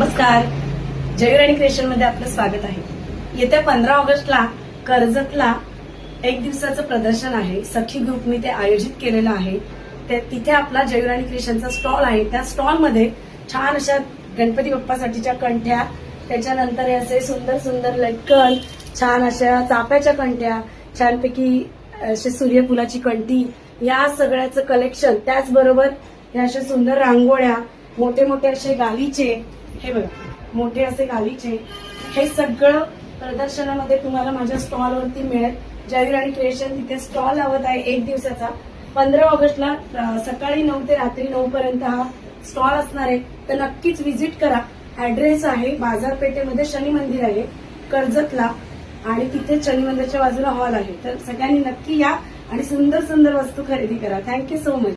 नमस्कार, जयराणी क्रिएशन मध्ये आपलं स्वागत आहे। येत्या 15 ऑगस्टला कर्जतला एक दिवसाचं प्रदर्शन आहे। सखी ग्रुपने ते आयोजित केलेलं आहे। तिथे आपला जयराणी क्रिएशनचा स्टॉल आहे। त्या स्टॉल मध्ये छान अशा गणपती बाप्पासाठीच्या कंठ्या, त्याच्यानंतर असे सुंदर सुंदर लटकन, छान अशा चाफ्याच्या कंठ्या, छानपैकी असे सूर्यफुलाची कंठी, या सगळ्याचं कलेक्शन, त्याचबरोबर या अशा सुंदर रांगोळ्या, मोठे मोठे असे गालीचे, हे बघा मोठे असे गालीचे, हे सगळं प्रदर्शनामध्ये तुम्हाला माझ्या स्टॉलवरती मिळेल। जयराणी क्रिएशन तिथे स्टॉल लावत आहे एक दिवसाचा। 15 ऑगस्टला सकाळी 9 ते रात्री 9 पर्यंत हा स्टॉल असणार आहे, तर नक्कीच व्हिजिट करा। ऍड्रेस आहे बाजारपेठेमध्ये शनी मंदिर आहे कर्जतला, आणि तिथे शनी मंदिरच्या बाजूला हॉल आहे। तर सगळ्यांनी नक्की या आणि सुंदर सुंदर वस्तू खरेदी करा। Thank you so much.